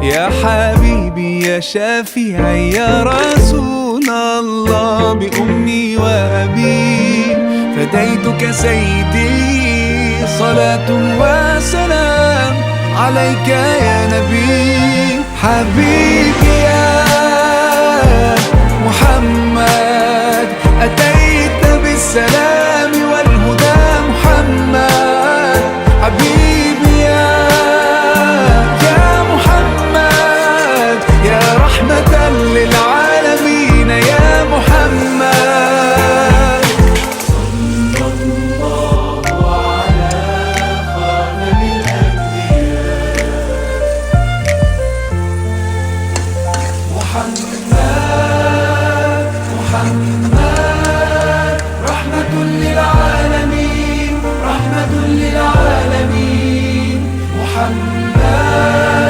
يا حبيبي يا شفيعي يا رسول الله، بأمي وأبي فديتك سيدي، صلاة وسلام عليك يا نبي. حبيبي يا محمد أتيت بالسلام،